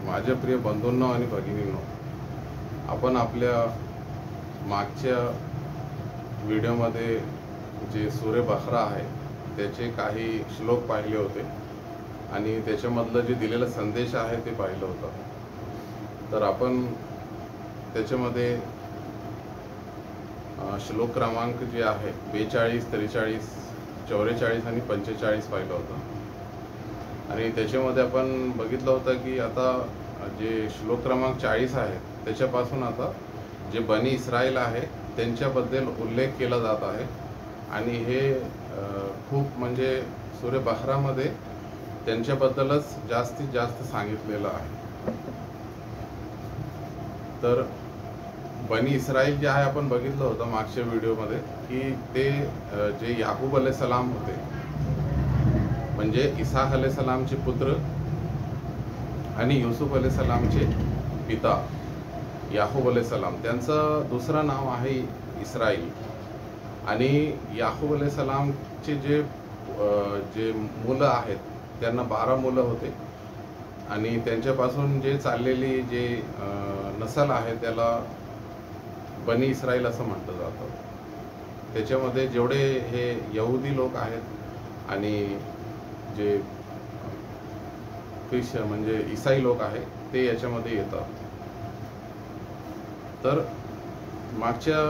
माझ्या प्रिय बंधूंनो आणि भगिनींनो, आपण आपल्या मागच्या व्हिडिओमध्ये जे सूर्य बखरा आहे त्याचे काही श्लोक पाहिले होते आणि त्याच्यामधलं जे दिलेला संदेश आहे ते पाहिलं होतं। तर आपण त्याच्यामध्ये श्लोक क्रमांक जे आहे 42, 43, 44 आणि 45 पाहिलं होतं। आणि त्याच्यामध्ये आपण बघितलं होतं की आता जे श्लोक क्रमांक 40 आहे त्याच्यापासून आता जे बनी इस्राईल आहे त्यांच्याबद्दल उल्लेख केला जात आहे आणि हे खूप म्हणजे सूर्य बखरामध्ये त्यांच्याबद्दलच जास्तीत जास्त सांगितलेलं आहे। तर बनी इस्राईल जे आहे आपण बघितलं होतं मागच्या व्हिडिओमध्ये की ते जे याकूब अलैहिस्सलाम होते म्हणजे इसाक अलैहिस्सलामचे पुत्र आणि युसुफ अलैहिस्सलामचे पिता याकूब अलैहिस्सलाम, त्यांचं दुसरं नाव आहे इस्राईल। आणि याकूब अलैहिस्सलामचे जे मुलं आहेत त्यांना 12 मुलं होते आणि त्यांच्यापासून जे चाललेली जे नसल आहे त्याला बनी इस्राईल असं म्हटलं जातं। त्याच्यामध्ये जेवढे हे यहुदी लोक आहेत आणि जे ख्रिश्चन म्हणजे ईसाई लोक आहे ते याच्यामध्ये येतात। तर मागच्या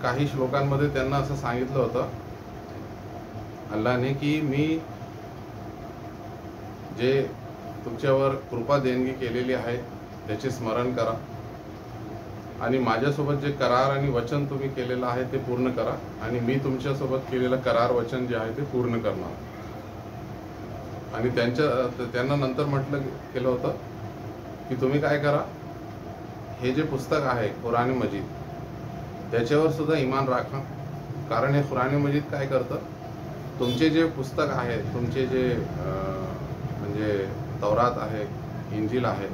काही श्लोकांमध्ये त्यांना असं सांगितलं होतं अल्लाहने की मी जे तुमच्यावर कृपा देणगी केलेली आहे त्याचे स्मरण करा आणि माझ्यासोबत जे करार आणि वचन तुम्ही केलेलं आहे ते पूर्ण करा आणि मी तुमच्यासोबत केलेलं करार वचन जे आहे ते पूर्ण करणार। आणि त्यांना नंतर म्हटलं केलं होतं की तुम्ही काय करा, हे जे पुस्तक आहे कुराण मजीद त्याच्यावर सुद्धा ईमान राखा, कारण हे कुराण मजीद काय करतं, तुमचे जे पुस्तक आहे तुमचे जे म्हणजे तौरात आहे, इंजिल आहे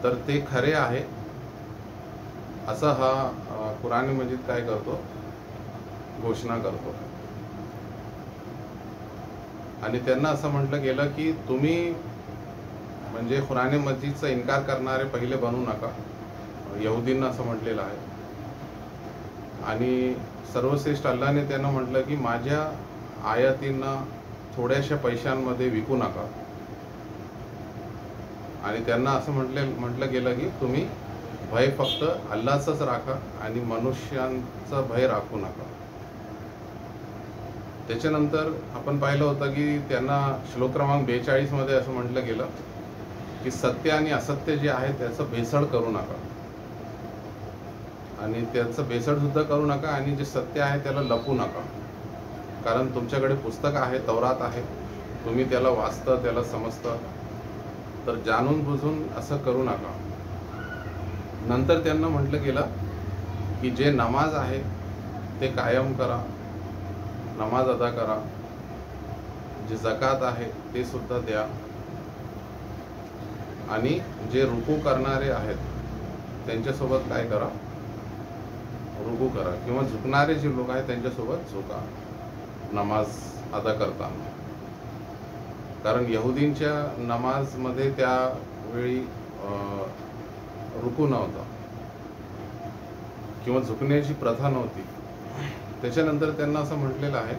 तर ते खरे आहे असं हा कुराण मजीद काय करतो, घोषणा करतो। आणि त्यांना असं म्हटलं गेलं की तुम्ही म्हणजे कुराण मजीदचा इन्कार करणारे पहिले बनू नका, यहुदींना असं म्हटलेलं आहे। आणि सर्वश्रेष्ठ अल्लाहने त्यांना म्हटलं की माझ्या आयातींना थोड्याशा पैशांमध्ये विकू नका। आणि त्यांना असं म्हटलं गेलं की तुम्ही भय फक्त अल्लाहचंच राखा आणि मनुष्यांचा भय राखू नका। त्याच्यानंतर आपण पाहिलं होतं की त्यांना श्लोक क्रमांक 42 मध्ये असं म्हटलं गेलं की सत्य आणि असत्य जे आहे त्याचं भेसळ करू नका आणि त्याचं भेसळ सुद्धा करू नका आणि जे सत्य आहे त्याला लपू नका, कारण तुमच्याकडे पुस्तक आहे, तौरात आहे, तुम्ही त्याला वाचता, त्याला समजता, तर जाणून बुजून असं करू नका। नंतर त्यांना म्हटलं गेलं की जे नमाज आहे ते कायम करा, नमाज अदा करा, जे जकात आहे ते सुद्धा द्या आणि जे रुकू करणारे आहेत त्यांच्यासोबत काय करा, रुकू करा, किंवा झुकणारे जे लोक आहेत त्यांच्यासोबत झुका नमाज अदा करताना। कारण यहुदींच्या नमाजमध्ये त्यावेळी रुकू नव्हता किंवा झुकण्याची प्रथा नव्हती। त्याच्यानंतर त्यांना असं म्हटलेलं आहे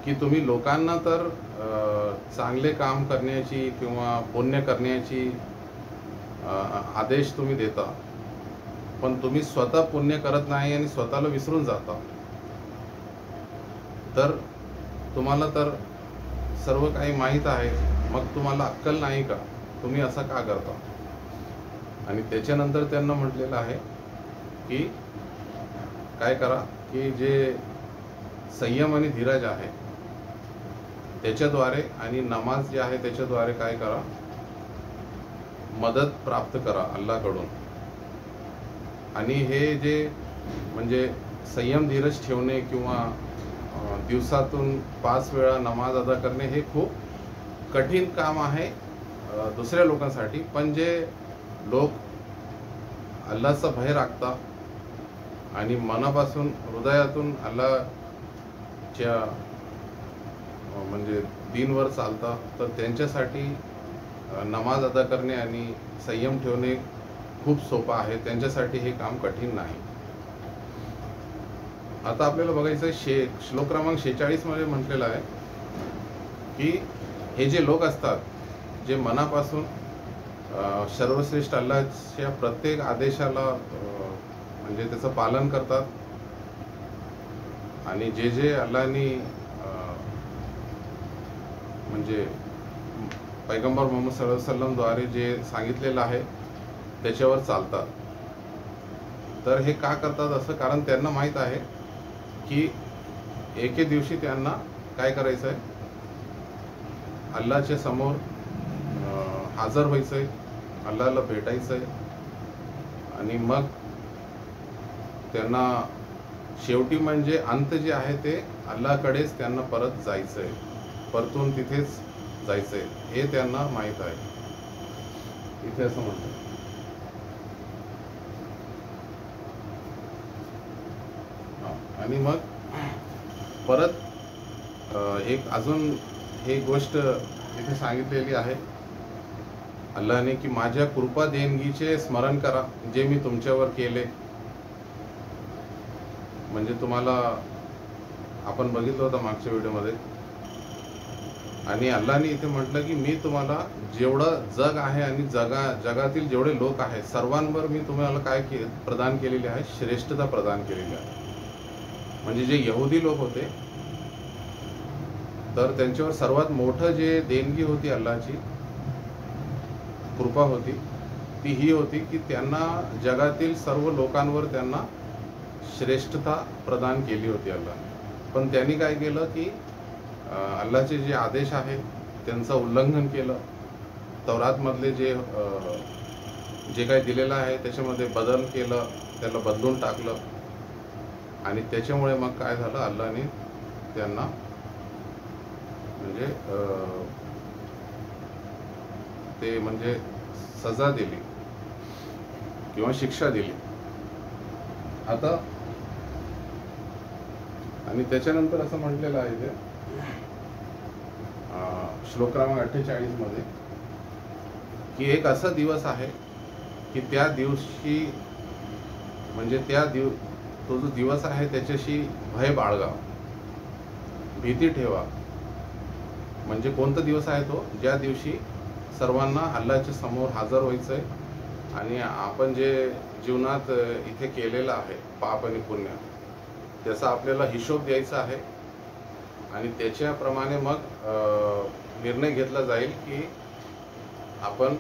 की तुम्ही लोकांना तर चांगले काम करण्याची किंवा पुण्य करण्याची आदेश तुम्ही देता, पण तुम्ही स्वतः पुण्य करत नाही आणि स्वतःला विसरून जाता। तर तुम्हाला तर सर्व काही माहीत आहे, मग तुम्हाला अक्कल नाही का, तुम्ही असं का करता? आणि त्याच्यानंतर त्यांना म्हटलेलं आहे की काय करा की जे संयम आणि धीरज आहे त्याच्याद्वारे आणि नमाज जे आहे त्याच्याद्वारे काय करा, मदत प्राप्त करा अल्लाहकडून। आणि हे जे म्हणजे संयम धीरज ठेवणे किंवा दिवसातून 5 वेळा नमाज अदा करणे हे खूप कठीण काम आहे दुसऱ्या लोकांसाठी, पण जे लोक अल्लाहचा भय राखतात आणि मनापासून हृदयातून अल्लाहच्या म्हणजे दीनवर चालतात तर त्यांच्यासाठी नमाज अदा करणे आणि संयम ठेवणे खूप सोपं आहे, त्यांच्यासाठी हे काम कठीण नाही. आता आपल्याला बघायचं आहे श्लोक क्रमांक 46 मध्ये म्हटलेलं आहे की हे जे लोक असतात जे मनापासून सर्वश्रेष्ठ अल्लाहच्या प्रत्येक आदेशाला म्हणजे त्याचं पालन करतात आणि जे जे अल्लाहनी म्हणजे पैगंबर मुहम्मद सल्लल्लाहु अलैहि वसल्लम द्वारे जे सांगितलेलं आहे त्याच्यावर चालतात. तर हे का करतात असं? कारण त्यांना माहीत आहे की एके दिवशी त्यांना काय करायचं आहे, अल्लाहच्या समोर हजर व्हायचं आहे, अल्लाहला भेटायचं आहे आणि मग त्यांना शेवटी म्हणजे अंत जे आहे ते अल्लाहकडेच त्यांना परत जायचं आहे, परतून तिथेच जायचं आहे, हे त्यांना माहीत आहे. इथे असं म्हणतात. आणि मग परत एक अजून एक गोष्ट इथे सांगितलेली आहे अल्लाहने की माझ्या कृपा देणगीचे स्मरण करा जे मी तुमच्यावर केले. म्हणजे तुम्हाला आपण बघितलं होतं मागच्या व्हिडिओमध्ये. आणि अल्लाहने इथे म्हटलं की मी तुम्हाला जेवढं जग आहे आणि जगातील जेवढे लोक आहेत सर्वांवर मी तुम्हाला काय प्रदान केलेली आहे, श्रेष्ठता प्रदान केलेली आहे. म्हणजे जे यहुदी लोक होते तर त्यांच्यावर सर्वात मोठं जे देणगी होती अल्लाहची कृपा होती ती ही होती की त्यांना जगातील सर्व लोकांवर त्यांना श्रेष्ठता प्रदान केली होती अल्लाह. पण त्यांनी काय केलं की अल्लाहचे जे आदेश आहेत त्यांचं उल्लंघन केलं. तौरातमधले जे काही दिलेलं आहे त्याच्यामध्ये बदल केलं, त्याला बदलून टाकलं आणि त्याच्यामुळे मग काय झालं, अल्लाहने त्यांना म्हणजे ते म्हणजे सजा दिली किंवा शिक्षा दिली. आता आणि त्याच्यानंतर असं म्हटलेलं आहे ते श्लोक क्रमांक 48 मध्ये की एक असा दिवस आहे की त्या दिवशी म्हणजे तो जो दिवस आहे त्याच्याशी भय बाळगा, भीती ठेवा. म्हणजे कोणता दिवस आहे तो? ज्या दिवशी सर्वांना अल्लाहच्या समोर हजर व्हायचं आहे आणि आपण जे जीवनात इथे केलेलं आहे पाप आणि पुण्य त्याचा आपल्याला हिशोब द्यायचा आहे आणि त्याच्याप्रमाणे मग निर्णय घेतला जाईल की आपण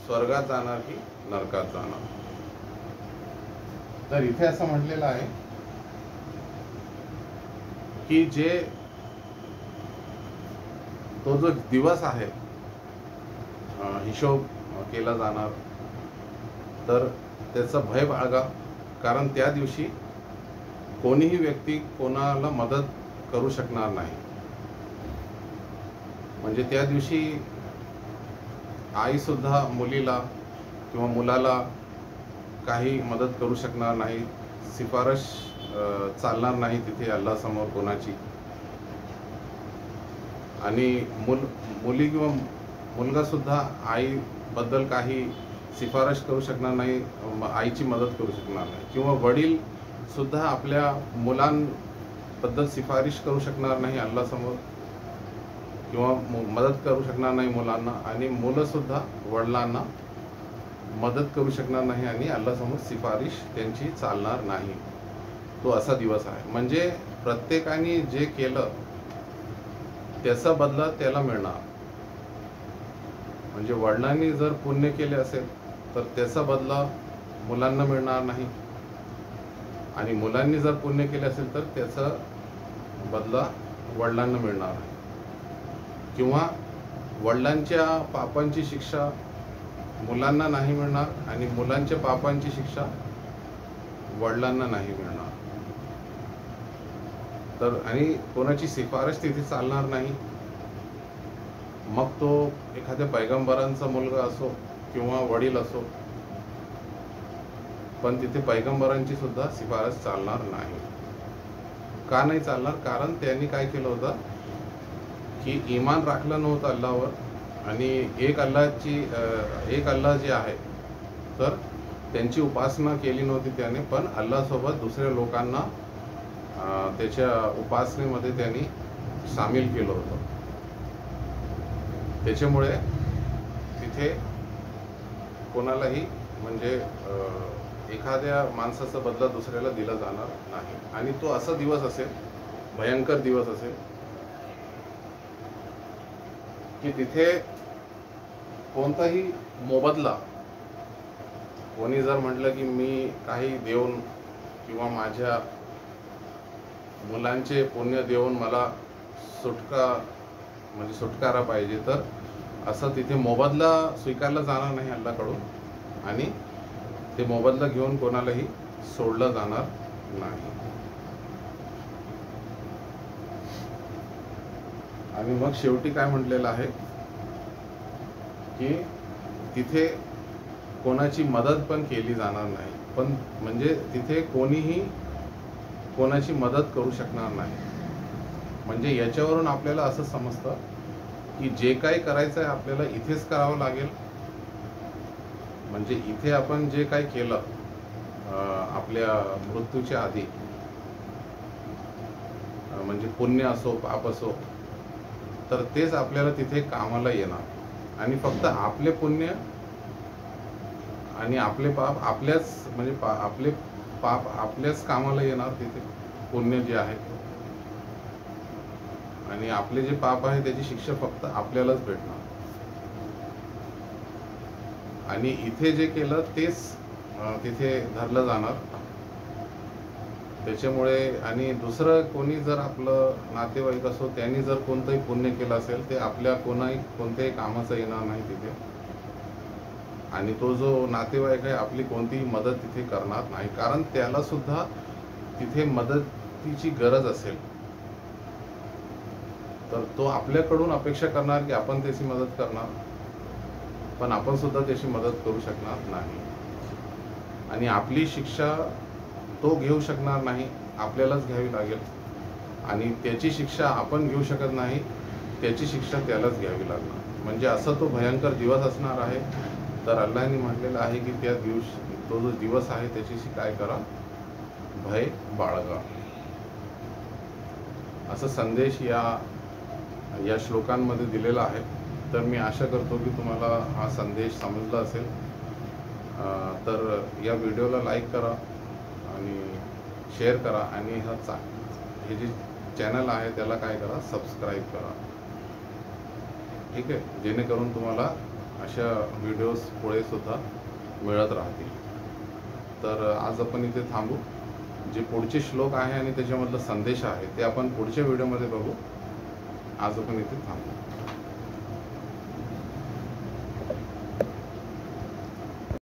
स्वर्गात जाणार की नरकात जाणार. तर इथे असं म्हटलेलं आहे की तो जो दिवस आहे हिशोब केला जाणार तर त्याचा भय बाळगा. कारण त्या दिवशी कोणीही व्यक्ती कोणाला मदत करू शकणार नाही. म्हणजे त्या दिवशी आई सुद्धा मुलीला किंवा मुलाला काही मदत करू शकणार नाही, शिफारस चालणार नाही तिथे अल्लाह समोर कोणाची. आणि मुली किंवा मुलगा सुद्धा आईबद्दल काही शिफारस करू शकणार नाही, आईची मदत करू शकणार नाही. किंवा वडील सुद्धा आपल्या मुलांबद्दल शिफारिश करू शकणार नाही अल्लाह समोर किंवा मदत करू शकणार नाही मुलांना. आणि मुलं सुद्धा वडिलांना मदत करू शकणार नाही आणि अल्लाह समोर शिफारिश त्यांची चालणार नाही. तो असा दिवस आहे. म्हणजे प्रत्येकाने जे केलं त्याचा बदला त्याला मिळणार. म्हणजे वडिलांनी जर पुण्य केले असेल तर त्याचा बदला मुलांना मिळणार नाही आणि मुलांनी जर पुण्य केले असेल तर त्याचा बदला वडिलांना मिळणार नाही. किंवा वडिलांच्या पापांची शिक्षा मुलांना नाही मिळणार आणि मुलांच्या पापांची शिक्षा वडिलांना नाही मिळणार. तर आणि कोणाची शिफारस तिथे चालणार नाही. मग तो एखाद्या पैगंबरांचा मुलगा असो किंवा वडील असो, पण तिथे पैगंबरांची सुद्धा शिफारस चालणार नाही. का नाही चालणार? कारण त्यांनी काय केलं होतं की ईमान राखलं नव्हतं अल्लाहवर आणि एक अल्लाह जे आहे तर त्यांची उपासना केली नव्हती त्याने, पण अल्लाहसोबत दुसऱ्या लोकांना त्याच्या उपासनेमध्ये त्यांनी सामील केलं होतं. त्याच्यामुळे तिथे कोणालाही म्हणजे एखाद्या माणसाचा बदला दुसऱ्याला दिला जाणार नाही. आणि तो असा दिवस असेल, भयंकर दिवस असेल, की तिथे कोणताही मोबदला, कोणी जर म्हटलं की मी काही देऊन किंवा माझ्या मुलांचे पुण्य देऊन मला सुटकारा पाहिजे, तर असं तिथे मोबदला स्वीकारला जाणार नाही अल्लाकडून, आणि ते मोबदला घेऊन कोणालाही सोडलं जाणार नाही. आणि मग शेवटी काय म्हटलेलं आहे की तिथे कोणाची मदत पण केली जाणार नाही, पण म्हणजे तिथे कोणीही कोणाची मदत करू शकणार नाही. म्हणजे याच्यावरून आपल्याला असं समजतं की जे काही करायचं आहे आपल्याला इथेच करावं लागेल. म्हणजे इथे आपण जे काही केलं आपल्या मृत्यूच्या आधी, म्हणजे पुण्य असो पाप असो, तर तेच आपल्याला तिथे कामाला येणार. आणि फक्त आपले पुण्य आणि आपले पाप आपल्याच म्हणजे आपले पाप आपल्याच कामाला येणार तिथे, पुण्य जे आहे. आणि आपले जे पाप आहे त्याची शिक्षा फक्त आपल्यालाच भेटणार. आणि इथे जे केलं तेच तिथे धरलं जाणार. त्याच्यामुळे आणि दुसरं कोणी जर आपलं नातेवाईक असो त्यांनी जर कोणतंही पुण्य केलं असेल ते आपल्या कोणत्याही कामाचं येणार नाही तिथे. आणि तो जो नातेवाईक आहे आपली कोणतीही मदत तिथे करणार नाही, कारण त्याला सुद्धा तिथे मदतीची गरज असेल तर तो आपल्याकडून अपेक्षा करणार की आपण त्याची मदत करणार, पण आपण सुद्धा त्याची मदत करू शकणार नाही. आणि आपली शिक्षा तो घेऊ शकणार नाही, आपल्यालाच घ्यावी लागेल. आणि त्याची शिक्षा आपण घेऊ शकत नाही, त्याची शिक्षा त्यालाच घ्यावी लागणार. म्हणजे असं तो भयंकर दिवस असणार आहे. तर अल्लाहने म्हटलेलं आहे की त्या तो जो दिवस आहे त्याच्याशी काय करा, भय बाळगा. असं संदेश या श्लोकांमध्ये दिलेला आहे. तर मी आशा करतो की तुम्हाला हा संदेश समजला असेल. तर या व्हिडिओला लाईक करा आणि शेअर करा, आणि हे जे चॅनल आहे त्याला काय करा, सबस्क्राईब करा. ठीक आहे, जेणेकरून तुम्हाला अशा व्हिडिओज पुढे सुद्धा मिळत राहतील. तर आज आपण इथे थांबू. जे पुढचे श्लोक आहे आणि त्याच्यामधला संदेश आहे ते आपण पुढच्या व्हिडिओमध्ये बघू. आज आपण इथे थांबू.